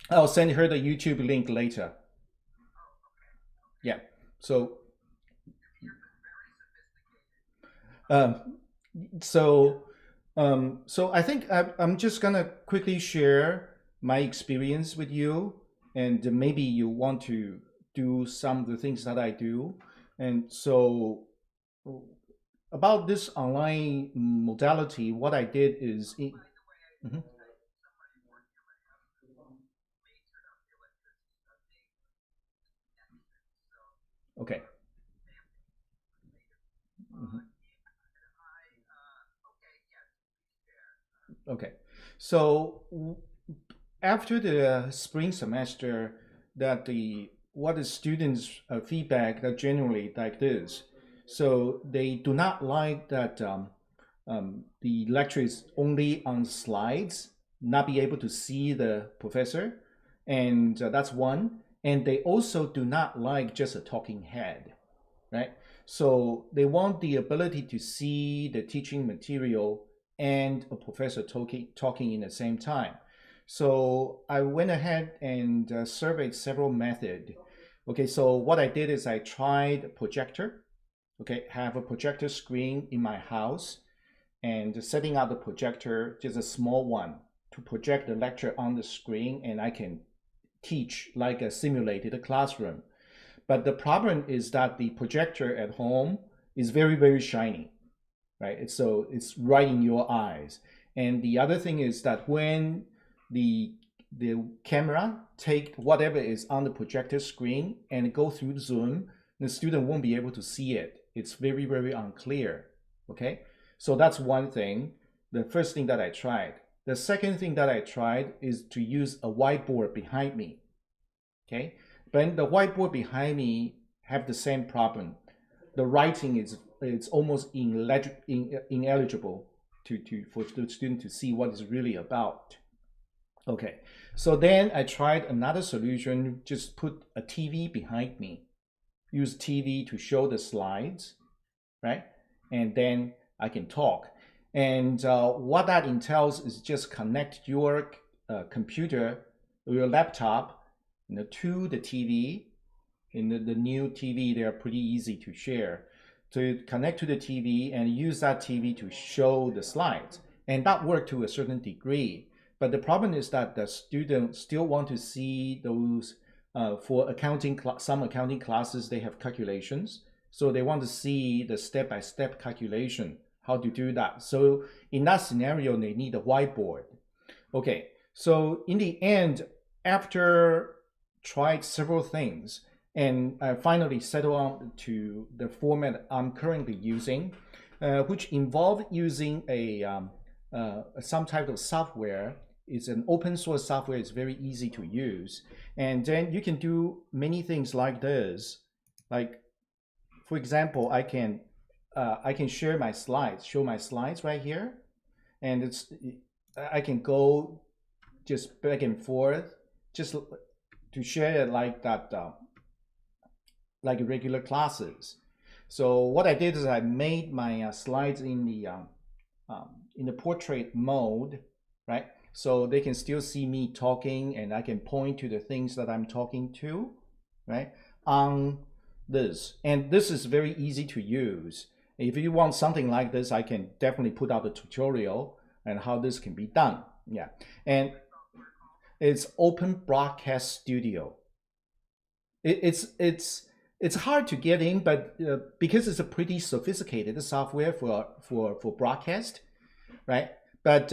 I'll send her the YouTube link later. Yeah. So, um, so, so I think I'm just gonna quickly share my experience with you, and maybe you want to do some of the things that I do. And so, about this online modality, what I did is, Mhm. Okay. Mhm. Okay. So after the spring semester, that the what the students' feedback that generally like this. So they do not like that the lecture is only on slides, not be able to see the professor, and that's one. And they also do not like just a talking head, right? So they want the ability to see the teaching material and a professor talking in the same time. So I went ahead and surveyed several methods. Okay, so what I did is I tried a projector. Okay, have a projector screen in my house and setting up the projector, just a small one, to project the lecture on the screen, and I can teach like a simulated classroom. But the problem is that the projector at home is very, very shiny, right? So it's right in your eyes. And the other thing is that when the the camera take whatever is on the projector screen and go through Zoom, the student won't be able to see it. It's very, very unclear. Okay, so that's one thing. The first thing that I tried. The second thing that I tried is to use a whiteboard behind me. Okay, but the whiteboard behind me have the same problem. The writing is it's almost ineligible to for the student to see what it's really about. Okay, so then I tried another solution. Just put a TV behind me. Use TV to show the slides, right? And then I can talk. And what that entails is just connect your computer or your laptop, to the TV. In the new TV, they are pretty easy to share. To connect to the TV and use that TV to show the slides. And that worked to a certain degree. But the problem is that the students still want to see those for some accounting classes, they have calculations. So they want to see the step-by-step calculation, how to do that. So in that scenario, they need a whiteboard. Okay, so in the end, after tried several things, and I finally settled on to the format I'm currently using, which involved using some type of software. It's an open source software. It's very easy to use, and then you can do many things like this. Like, for example, I can share my slides, show my slides right here, and I can go just back and forth, just to share it like that, like regular classes. So what I did is I made my slides in the portrait mode, right? So they can still see me talking, and I can point to the things that I'm talking to, right? On this, and this is very easy to use. If you want something like this, I can definitely put out a tutorial and how this can be done. Yeah, and it's Open Broadcast Studio. It's hard to get in, but because it's a pretty sophisticated software for broadcast, right? But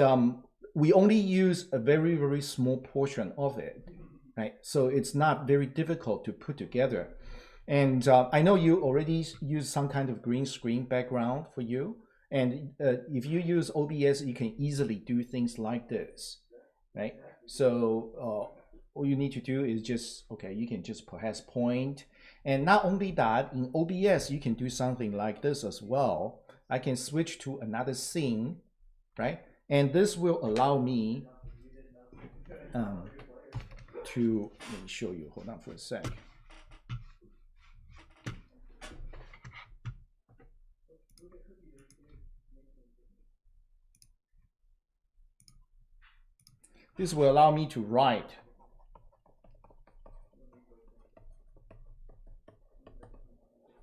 we only use a very, very small portion of it, right? So it's not very difficult to put together. And I know you already use some kind of green screen background for you. And if you use OBS, you can easily do things like this, right? So all you need to do is just, okay, you can just perhaps point. And not only that, in OBS, you can do something like this as well. I can switch to another scene, right? And this will allow me um, let me show you, hold on for a sec. This will allow me to write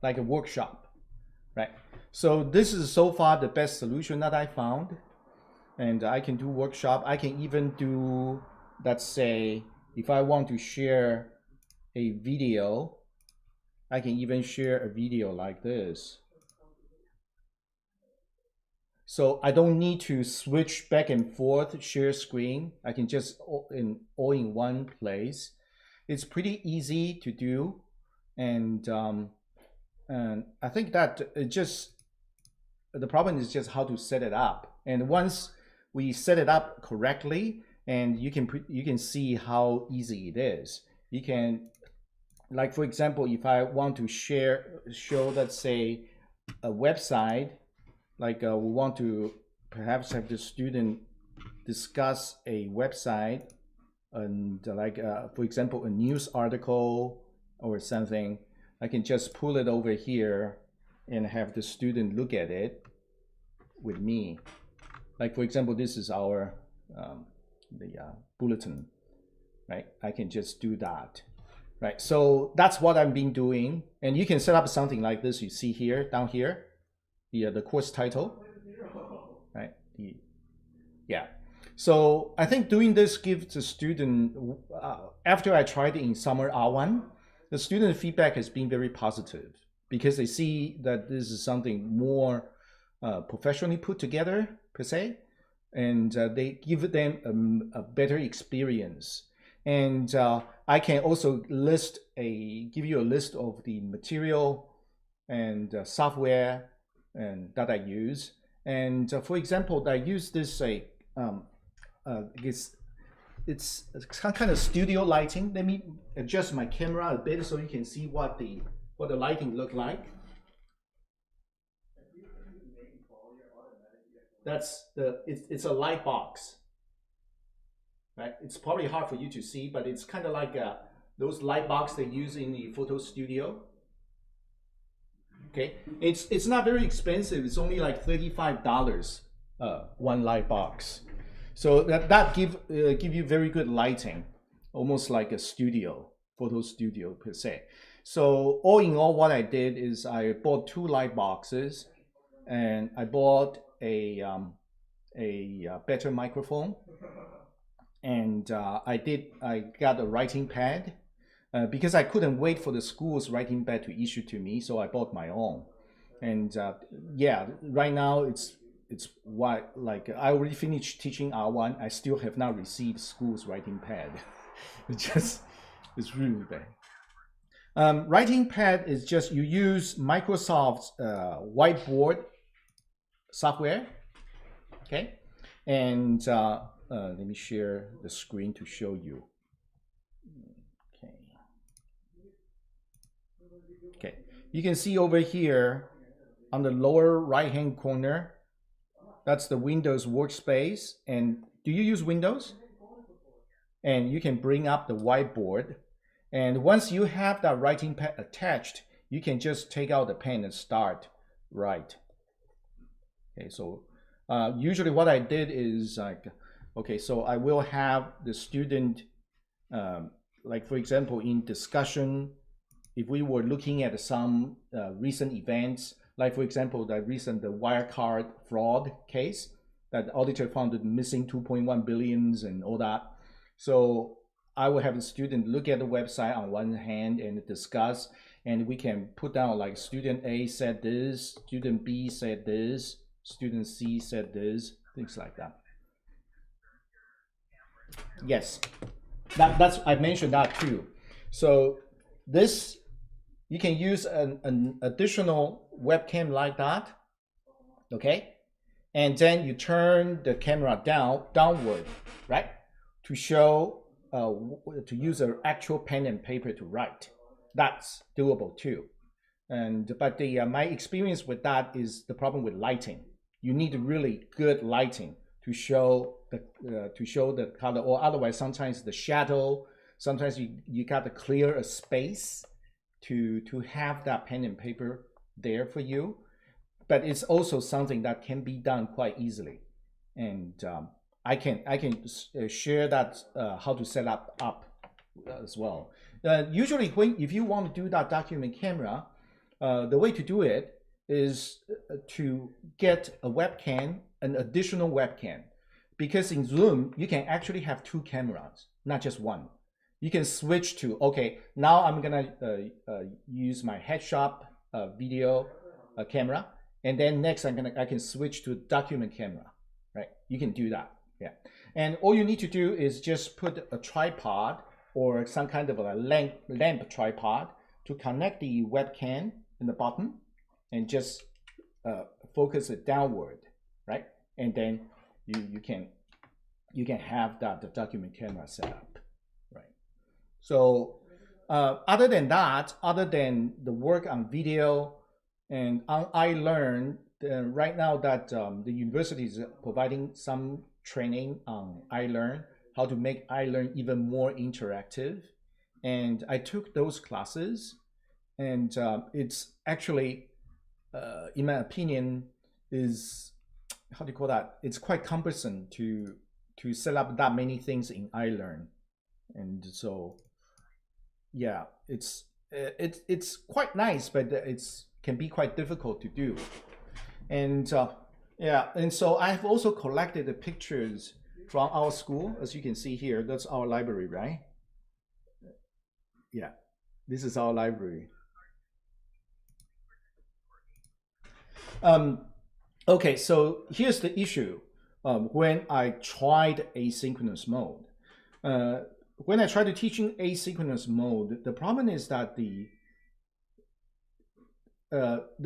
like a workshop, right? So this is so far the best solution that I found. And I can do workshop. I can even do, let's say, if I want to share a video, I can even share a video like this. So I don't need to switch back and forth, share screen. I can just all in one place. It's pretty easy to do. And I think that the problem is just how to set it up. And once we set it up correctly, and you can see how easy it is. You can, like for example, if I want to show, let's say, a website, like we want to perhaps have the student discuss a website, and like for example, a news article or something, I can just pull it over here and have the student look at it with me. Like for example, this is our bulletin, right? I can just do that, right? So that's what I've been doing, and you can set up something like this. You see here, down here, the course title, right? Yeah. So I think doing this gives the student, after I tried it in summer R1, the student feedback has been very positive because they see that this is something more professionally put together per se, and they give them a better experience. And I can also give you a list of the material and software that I use. And for example, I use this it's kind of studio lighting. Let me adjust my camera a bit so you can see what the lighting look like. It's a light box, right? It's probably hard for you to see, but it's kind of like those light box they use in the photo studio. Okay, it's not very expensive. It's only like $35 one light box. So that give you very good lighting, almost like a photo studio per se. So all in all, what I did is I bought 2 light boxes, and I bought a better microphone, and I got a writing pad because I couldn't wait for the school's writing pad to issue to me, so I bought my own. And yeah, right now it's like I already finished teaching R1. I still have not received school's writing pad. It's really bad. Writing pad is just you use Microsoft's whiteboard software, okay? And let me share the screen to show you. Okay, you can see over here on the lower right-hand corner, that's the Windows workspace. And do you use Windows? And you can bring up the whiteboard. And once you have that writing pad attached, you can just take out the pen and start write. Okay, so usually what I did is like, okay, so I will have the student, like for example, in discussion, if we were looking at some recent events, like for example, the Wirecard fraud case that the auditor found missing 2.1 billions and all that. So I will have the student look at the website on one hand and discuss, and we can put down like student A said this, student B said this, student C said this, things like that. Yes, that's I mentioned that too. So this, you can use an additional webcam like that, okay? And then you turn the camera downward, right? To show, to use an actual pen and paper to write. That's doable too. But my experience with that is the problem with lighting. You need really good lighting to show the color, or otherwise sometimes the shadow. Sometimes you got to clear a space to have that pen and paper there for you. But it's also something that can be done quite easily, and I can share that how to set up as well. Usually, if you want to do that document camera, The way to do it is to get a webcam, an additional webcam, because in Zoom you can actually have two cameras, not just one. You can switch to, okay, now I'm gonna use my headshot video camera, and then next I can switch to document camera, right? You can do that, yeah. And all you need to do is just put a tripod or some kind of a lamp tripod to connect the webcam in the bottom, and just focus it downward, right? And then you can have that the document camera set up, right? So other than that, other than the work on video and on iLearn, right now that the university is providing some training on iLearn, how to make iLearn even more interactive. And I took those classes, and it's actually, in my opinion, is, how do you call that? It's quite cumbersome to set up that many things in iLearn, and so yeah, it's quite nice, but it's can be quite difficult to do. And yeah, and so I've also collected the pictures from our school, as you can see here. That's our library, right? Yeah, this is our library. Um, okay, so here's the issue. When I tried asynchronous mode, uh, when I tried to teaching asynchronous mode, the problem is that the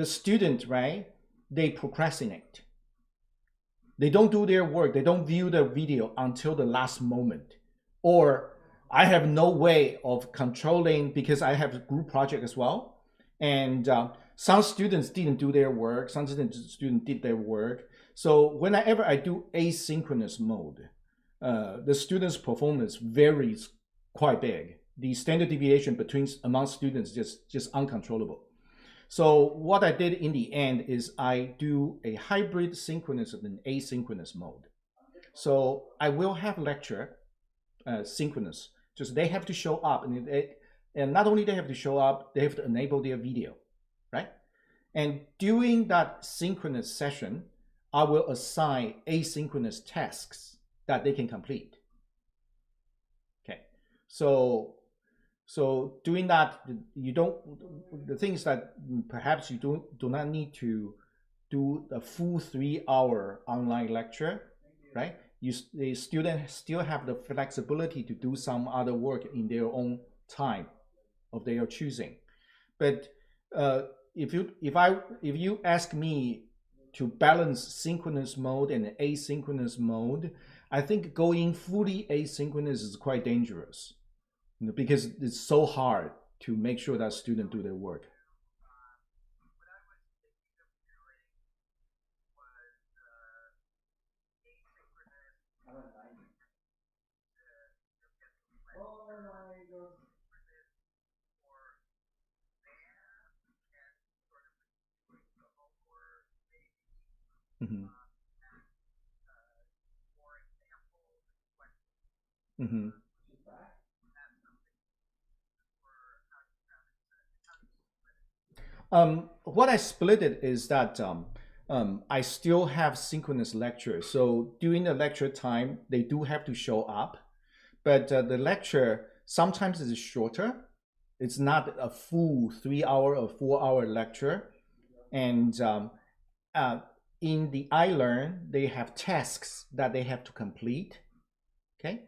student, right? They procrastinate. They don't do their work. They don't view the video until the last moment, or I have no way of controlling because I have a group project as well, and some students didn't do their work. Some students did their work. So whenever I do asynchronous mode, the students' performance varies quite big. The standard deviation between among students just uncontrollable. So what I did in the end is I do a hybrid synchronous and asynchronous mode. So I will have lecture synchronous, just they have to show up, and not only they have to show up, they have to enable their video, right? And during that synchronous session, I will assign asynchronous tasks that they can complete. Okay, so doing that, you don't, the things that perhaps you do not need to do a full 3 hour online lecture, right? The students still have the flexibility to do some other work in their own time of their choosing. But if you ask me to balance synchronous mode and asynchronous mode, I think going fully asynchronous is quite dangerous, because it's so hard to make sure that students do their work. Mm-hmm. Mm-hmm. What I split it is that I still have synchronous lectures. So during the lecture time, they do have to show up, but the lecture sometimes is shorter. It's not a full 3 hour or 4 hour lecture. And uh, in the iLearn, they have tasks that they have to complete, okay,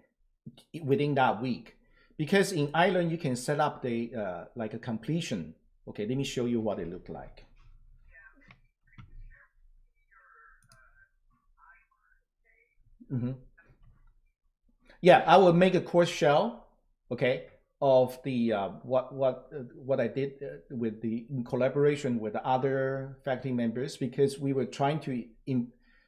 within that week. Because in iLearn, you can set up the like a completion. Okay, let me show you what it looked like. Mm-hmm. Yeah, I will make a course shell, okay, of the what I did with the in collaboration with the other faculty members, because we were trying to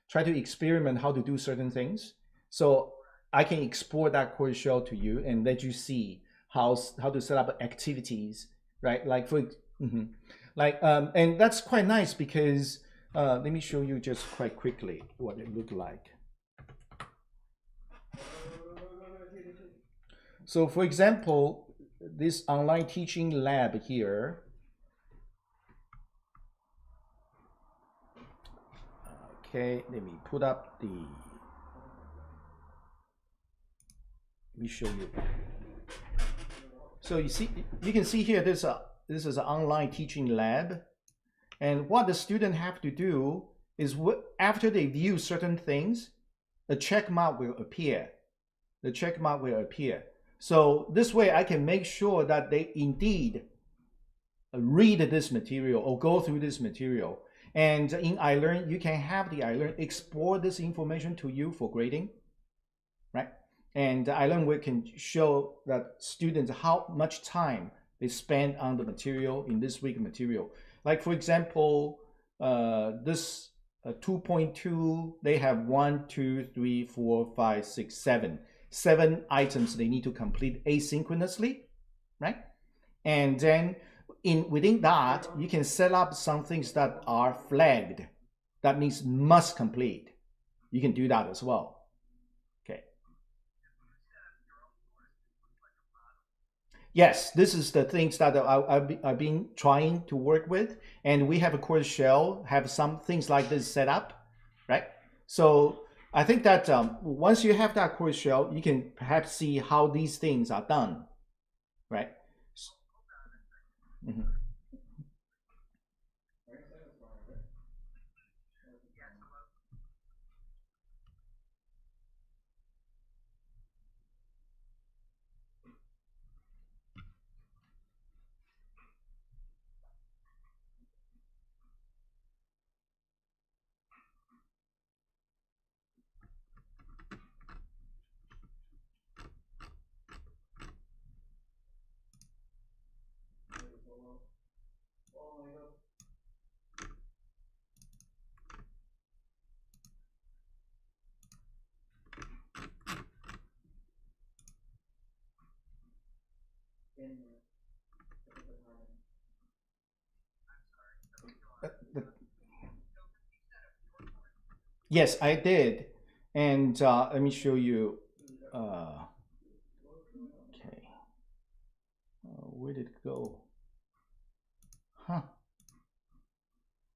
try to experiment how to do certain things. So I can export that course shell to you and let you see how to set up activities, right? Like for mhm. Like and that's quite nice because let me show you just quite quickly what it looked like. So for example, this online teaching lab here, Okay, let me put up the. Let me show you. So you see, you can see here. This is an online teaching lab, and what the student have to do is after they view certain things, a check mark will appear. The check mark will appear. So this way, I can make sure that they indeed read this material or go through this material. And in iLearn, you can have the iLearn export this information to you for grading, right? And iLearn can show that students how much time they spend on the material in this week material. Like for example, this 2.2, they have 1, 2, 3, 4, 5, 6, 7. 7 items they need to complete asynchronously, right? And then within that, you can set up some things that are flagged. That means must complete. You can do that as well. Okay. Yes, this is the things that I've been trying to work with, and we have a course shell, have some things like this set up, right? So I think that once you have that course shell, you can perhaps see how these things are done, right? Mhm. Yes, I did. And let me show you. Okay. Where did it go? Huh.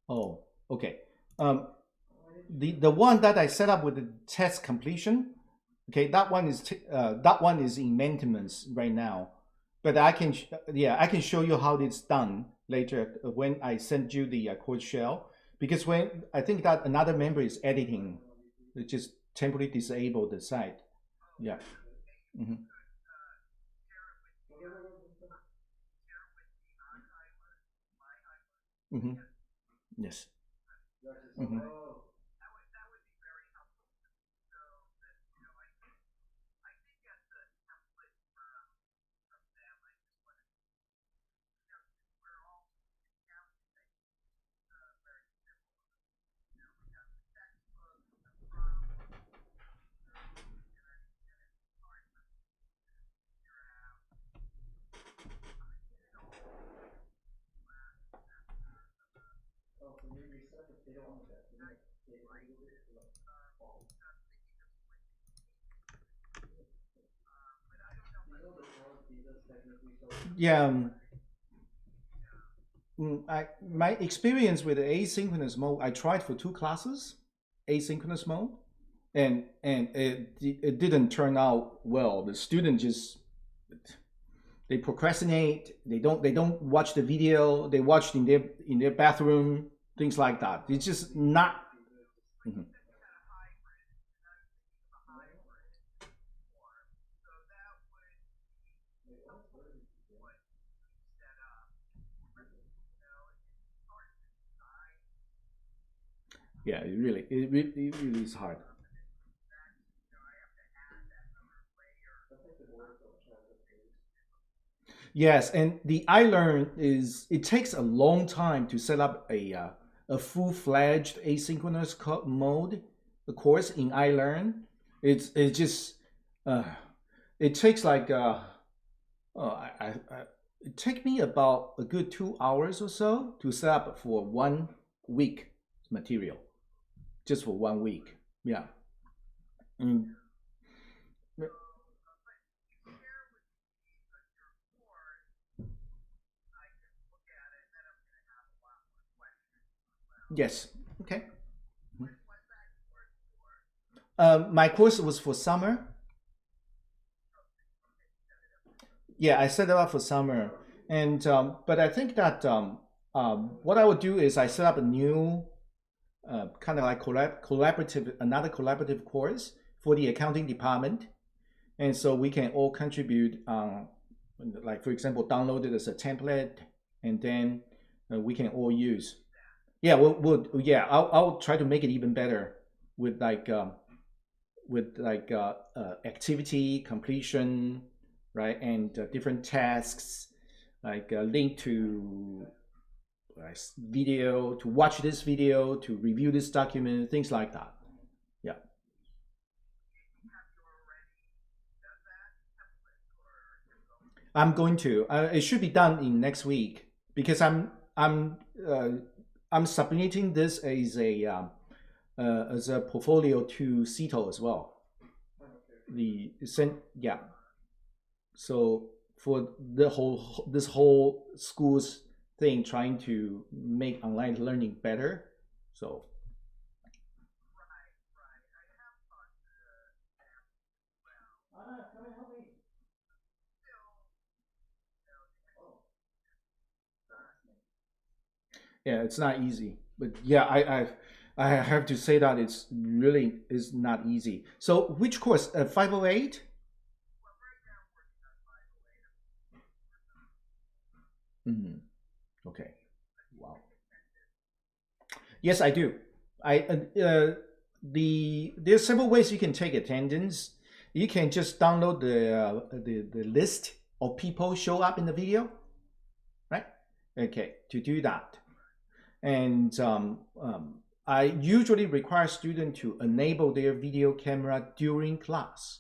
Oh, okay. The one that I set up with the test completion, okay, that one is in maintenance right now. But I can I can show you how it's done later when I send you the code shell, because when I think that another member is editing, it just temporarily disable the site. Yeah. Mm-hmm. Mm-hmm. Yes. Mm-hmm. Yeah. My experience with the asynchronous mode, I tried for 2 classes, asynchronous mode, and it didn't turn out well. The student just they procrastinate. They don't watch the video. They watched in their bathroom, things like that. It's just not. Mhm. Yeah, it really is hard. Yes, and the iLearn is it takes a long time to set up a full-fledged asynchronous mode, the course in iLearn. It's just uh, it takes like it take me about a good 2 hours or so to set up for 1 week material, just for 1 week. Yeah. Mm. Yes. Okay. My course was for summer. Yeah, I set it up for summer, and but I think that what I would do is I set up a new kind of like collaborative another collaborative course for the accounting department, and so we can all contribute. Like for example, download it as a template, and then we can all use. Yeah, yeah, I'll try to make it even better with activity completion, right, and different tasks, like link to video, to watch this video, to review this document, things like that. Yeah, I'm going to. It should be done in next week because uh, I'm submitting this as a portfolio to CETO as well. Yeah. So for this whole schools thing, trying to make online learning better. So yeah, it's not easy. But yeah, I have to say that it's really is not easy. So which course? 508? Mm-hmm. Okay. Wow. Yes, I do. I there's several ways you can take attendance. You can just download the list of people show up in the video, right? Okay, to do that, and I usually require students to enable their video camera during class,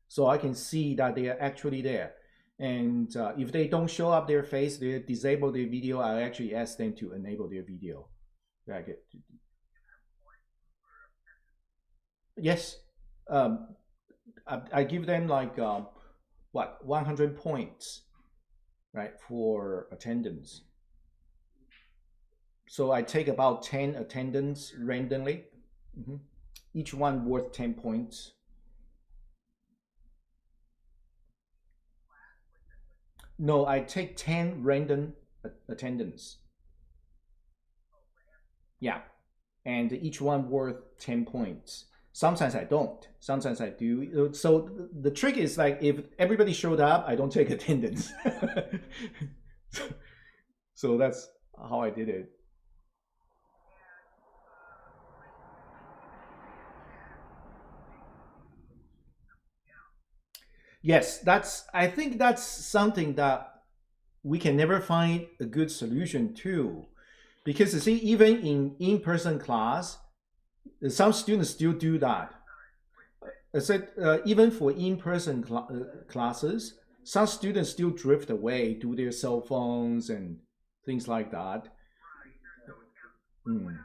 so I can see that they are actually there. And if they don't show up their face, they disable their video. I actually ask them to enable their video. Like, yes, um, I give them like what 100 points, right, for attendance. So I take about 10 attendance randomly. Mhm. Each one worth 10 points. No, I take 10 random attendance. Yeah, and each one worth 10 points. Sometimes I don't. Sometimes I do. So the trick is like if everybody showed up, I don't take attendance. So that's how I did it. Yes, that's. I think that's something that we can never find a good solution to, because you see, even in-person class, some students still do that. I said even for in-person classes, some students still drift away to their cell phones and things like that. Mm.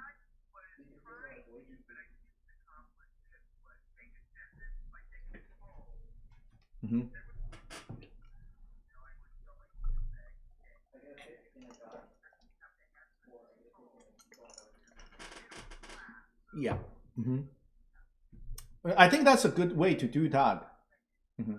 Hmm. Yeah. Hmm. I think that's a good way to do that. Hmm.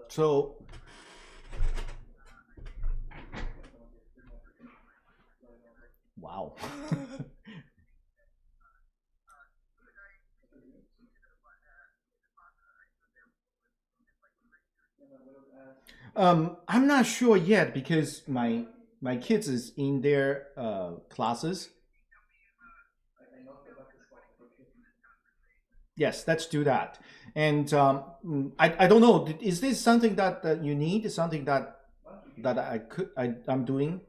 So, wow. I'm not sure yet because my kids is in their classes. Yes, let's do that. And I don't know. Is this something that you need? Something that I'm doing?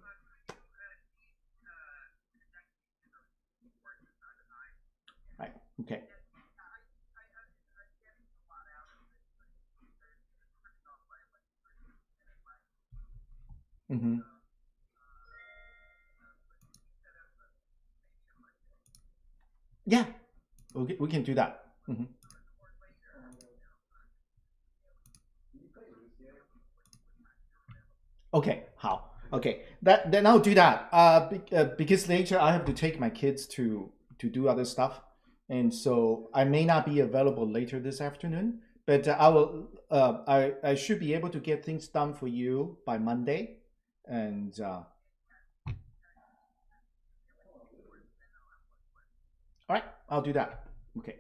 Right. Okay. Mm-hmm. Yeah. Okay, we can do that. Hmm. Okay. How? Okay. That then I'll do that. Because later I have to take my kids to do other stuff, and so I may not be available later this afternoon. But I will. I should be able to get things done for you by Monday, and all right, I'll do that. Okay.